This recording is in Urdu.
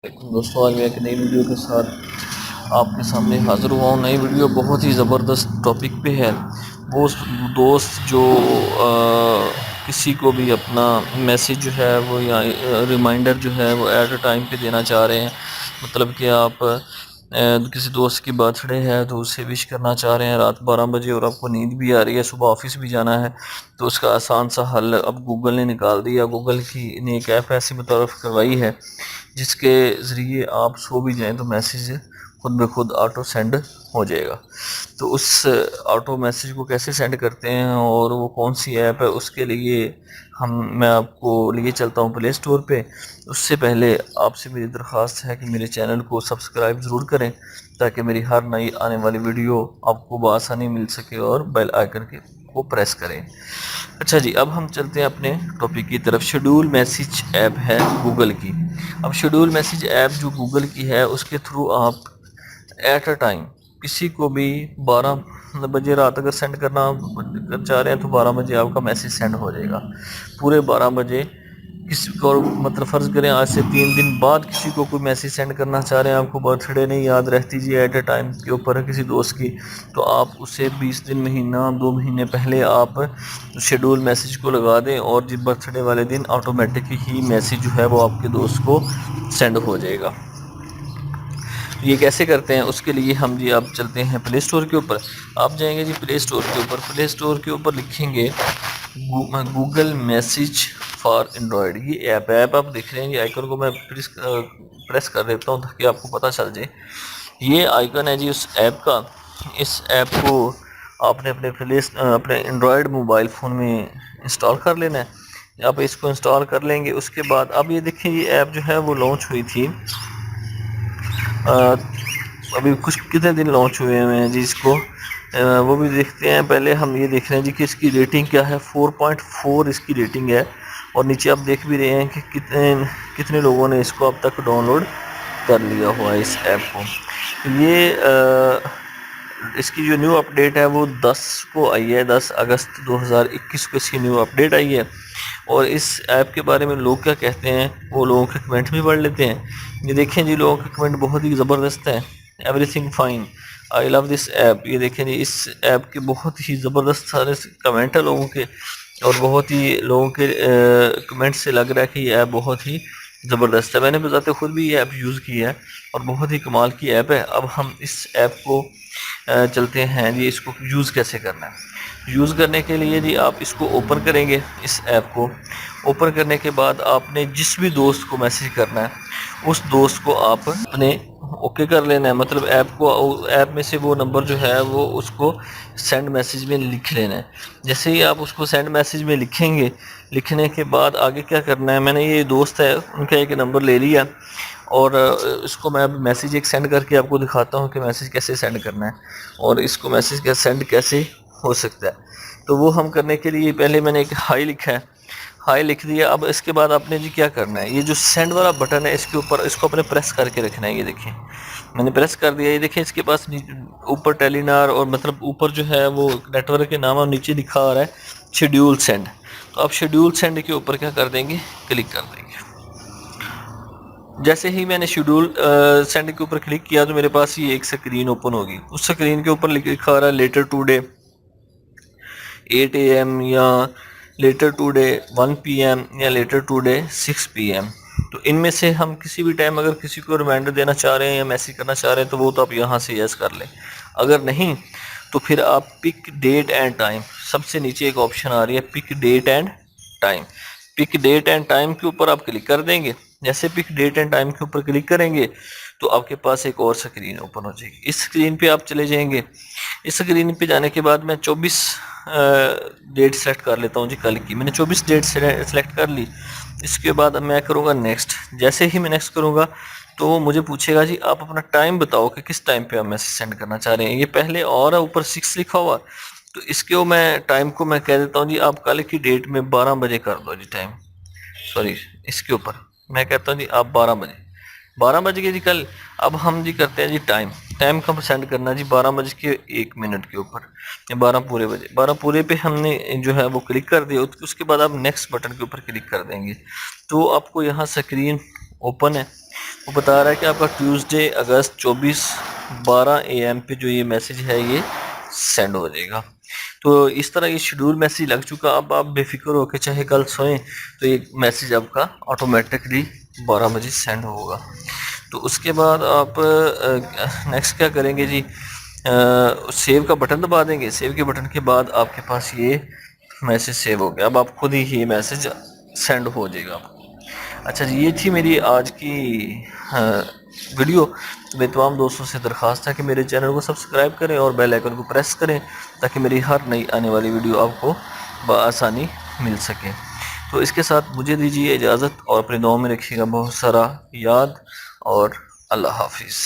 دوستوں، آج میں ایک نئی ویڈیو کے ساتھ آپ کے سامنے حاضر ہوا ہوں۔ نئی ویڈیو بہت ہی زبردست ٹاپک پہ ہے۔ وہ دوست جو کسی کو بھی اپنا میسیج جو ہے وہ یا ریمائنڈر جو ہے وہ ایٹ اے ٹائم پہ دینا چاہ رہے ہیں، مطلب کہ آپ کسی دوست کی برتھ ڈے ہے تو اسے وش کرنا چاہ رہے ہیں رات 12 بجے، اور آپ کو نیند بھی آ رہی ہے، صبح آفس بھی جانا ہے، تو اس کا آسان سا حل اب گوگل نے نکال دیا۔ گوگل کی نے ایک ایپ ایسی متعارف کروائی ہے جس کے ذریعے آپ سو بھی جائیں تو میسیج خود بخود آٹو سینڈ ہو جائے گا۔ تو اس آٹو میسیج کو کیسے سینڈ کرتے ہیں اور وہ کون سی ایپ ہے، اس کے لیے میں آپ کو لیے چلتا ہوں پلے اسٹور پہ۔ اس سے پہلے آپ سے میری درخواست ہے کہ میرے چینل کو سبسکرائب ضرور کریں تاکہ میری ہر نئی آنے والی ویڈیو آپ کو بآسانی مل سکے، اور بیل آئیکن کو پریس کریں۔ اچھا جی، اب ہم چلتے ہیں اپنے ٹاپک کی طرف۔ شیڈول میسیج ایپ ہے گوگل کی۔ اب شیڈول میسیج ایپ جو گوگل کی ہے، اس کے تھرو آپ ایٹ اے ٹائم کسی کو بھی 12 بجے رات اگر سینڈ کرنا چاہ رہے ہیں تو 12 بجے آپ کا میسیج سینڈ ہو جائے گا۔ پورے 12 بجے کسی کو، مطلب فرض کریں آج سے 3 دن بعد کسی کو کوئی میسیج سینڈ کرنا چاہ رہے ہیں، آپ کو برتھ ڈے نہیں یاد رہتی جی ایٹ اے ٹائم کے اوپر ہے کسی دوست کی، تو آپ اسے 20 دن، مہینہ، 2 مہینے پہلے آپ شیڈول میسیج کو لگا دیں، اور جب برتھ ڈے والے دن آٹومیٹک ہی میسیج جو ہے وہ آپ کے دوست کو سینڈ ہو جائے گا۔ یہ کیسے کرتے ہیں، اس کے لیے ہم جی آپ چلتے ہیں پلے اسٹور کے اوپر۔ آپ جائیں گے جی پلے اسٹور کے اوپر، پلے اسٹور کے اوپر لکھیں گے گوگل میسیج فار اینڈرائڈ۔ یہ ایپ آپ دیکھ رہے ہیں، یہ آئیکن کو میں پریس کر دیتا ہوں تاکہ آپ کو پتہ چل جائے۔ یہ آئیکن ہے جی اس ایپ کا۔ اس ایپ کو آپ نے اپنے اینڈرائڈ موبائل فون میں انسٹال کر لینا ہے۔ آپ اس کو انسٹال کر لیں گے، اس کے بعد اب یہ دیکھیں یہ ایپ جو ہے وہ لانچ ہوئی تھی، ابھی کتنے دن لانچ ہوئے ہیں جی اس کو، وہ بھی دیکھتے ہیں۔ پہلے ہم یہ دیکھ رہے ہیں جی کہ اس کی ریٹنگ کیا ہے، 4.4 اس کی ریٹنگ ہے، اور نیچے آپ دیکھ بھی رہے ہیں کہ کتنے لوگوں نے اس کو اب تک ڈاؤن لوڈ کر لیا ہوا ہے اس ایپ کو۔ یہ اس کی جو نیو اپڈیٹ ہے وہ 10 کو آئی ہے، 10 اگست 2021 کو اس کی نیو اپڈیٹ آئی ہے۔ اور اس ایپ کے بارے میں لوگ کیا کہتے ہیں وہ لوگوں کے کمنٹ بھی پڑھ لیتے ہیں۔ یہ دیکھیں جی لوگوں کے کمنٹ بہت ہی زبردست ہیں۔ ایوری تھنگ فائن، آئی لو دس ایپ۔ یہ دیکھیں جی اس ایپ کے بہت ہی زبردست سارے کمنٹ ہیں لوگوں کے، اور بہت ہی لوگوں کے کمنٹ سے لگ رہا ہے کہ یہ ایپ بہت ہی زبردست ہے۔ میں نے بذات خود بھی یہ ایپ یوز کی ہے اور بہت ہی کمال کی ایپ ہے۔ اب ہم اس ایپ کو چلتے ہیں جی، اس کو یوز کیسے کرنا ہے۔ یوز کرنے کے لیے جی آپ اس کو اوپن کریں گے، اس ایپ کو اوپن کرنے کے بعد آپ نے جس بھی دوست کو میسیج کرنا ہے اس دوست کو آپ اپنے اوکے کر لینا ہے، مطلب ایپ میں سے وہ نمبر جو ہے وہ اس کو سینڈ میسیج میں لکھ لینا ہے۔ جیسے ہی آپ اس کو سینڈ میسیج میں لکھیں گے، لکھنے کے بعد آگے کیا کرنا ہے، میں نے یہ دوست ہے ان کا ایک نمبر لے لیا، اور اس کو میں اب میسیج ایک سینڈ کر کے آپ کو دکھاتا ہوں کہ میسیج کیسے سینڈ کرنا ہے، اور اس کو میسیج کا سینڈ کیسے ہو سکتا ہے۔ تو وہ ہم کرنے کے لیے پہلے میں نے ایک ہائی لکھا ہے، ہائی لکھ دیا۔ اب اس کے بعد آپ نے جی کیا کرنا ہے، یہ جو سینڈ والا بٹن ہے اس کے اوپر، اس کو اپنے پریس کر کے رکھنا ہے۔ یہ دیکھیں میں نے پریس کر دیا، یہ دیکھیں اس کے پاس اوپر ٹیلی نار، اور مطلب اوپر جو ہے وہ نیٹ ورک کے نام اور نیچے لکھا آ رہا ہے شیڈیول سینڈ۔ تو آپ شیڈیول سینڈ کے اوپر کیا کر دیں گے، کلک کر دیں گے۔ جیسے ہی میں نے شیڈول سینڈ کے اوپر کلک کیا تو میرے پاس یہ ایک سکرین اوپن ہوگی۔ اس سکرین کے اوپر لکھا آ رہا ہے لیٹر ٹو ڈے 8 AM، یا لیٹر ٹو ڈے 1 PM، یا لیٹر ٹو ڈے 6 PM۔ تو ان میں سے ہم کسی بھی ٹائم اگر کسی کو ریمائنڈر دینا چاہ رہے ہیں یا میسیج کرنا چاہ رہے ہیں تو وہ تو آپ یہاں سے یس کر لیں۔ اگر نہیں تو پھر آپ پک ڈیٹ اینڈ ٹائم، سب سے نیچے ایک آپشن آ رہی ہے pick date and time, pick date and time کے اوپر آپ کلک کر دیں گے۔ جیسے پک ڈیٹ اینڈ ٹائم کے اوپر کلک کریں گے تو آپ کے پاس ایک اور سکرین اوپن ہو جائے گی۔ اس سکرین پہ آپ چلے جائیں گے۔ اس سکرین پہ جانے کے بعد میں 24 ڈیٹ سلیکٹ کر لیتا ہوں جی، کل کی میں نے 24 ڈیٹ سلیکٹ کر لی۔ اس کے بعد میں کروں گا نیکسٹ۔ جیسے ہی میں نیکسٹ کروں گا تو وہ مجھے پوچھے گا جی آپ اپنا ٹائم بتاؤ کہ کس ٹائم پہ آپ میسیج سینڈ کرنا چاہ رہے ہیں۔ یہ پہلے اور اوپر 6 لکھا ہوا، تو اس کے میں ٹائم کو میں کہہ دیتا ہوں جی آپ کل کی ڈیٹ میں 12 بجے کر دو جی ٹائم، سوری اس کے اوپر میں کہتا ہوں جی آپ 12 بجے کے جی کل۔ اب ہم جی کرتے ہیں جی ٹائم کا سینڈ کرنا جی 12:01 کے اوپر، یا 12 پورے بجے، 12 پورے پہ ہم نے جو ہے وہ کلک کر دیا۔ اس کے بعد آپ نیکسٹ بٹن کے اوپر کلک کر دیں گے تو آپ کو یہاں سکرین اوپن ہے، وہ بتا رہا ہے کہ آپ کا ٹیوزڈے اگست 24 12 AM پہ جو یہ میسیج ہے یہ سینڈ ہو جائے گا۔ تو اس طرح یہ شیڈول میسیج لگ چکا، اب آپ بے فکر ہو کے چاہے کل سوئیں تو یہ میسیج آپ کا آٹومیٹکلی 12 بجے سینڈ ہوگا۔ تو اس کے بعد آپ نیکسٹ کیا کریں گے جی، سیو کا بٹن دبا دیں گے۔ سیو کے بٹن کے بعد آپ کے پاس یہ میسیج سیو ہو گیا، اب آپ خود ہی یہ میسیج سینڈ ہو جائے گا آپ کو۔ اچھا جی، یہ تھی میری آج کی ویڈیو۔ میرے تمام دوستوں سے درخواست ہے کہ میرے چینل کو سبسکرائب کریں اور بیل آئیکن کو پریس کریں تاکہ میری ہر نئی آنے والی ویڈیو آپ کو بآسانی مل سکے۔ تو اس کے ساتھ مجھے دیجیے اجازت اور اپنے دعاؤں میں رکھیے گا بہت سارا یاد، اور اللہ حافظ۔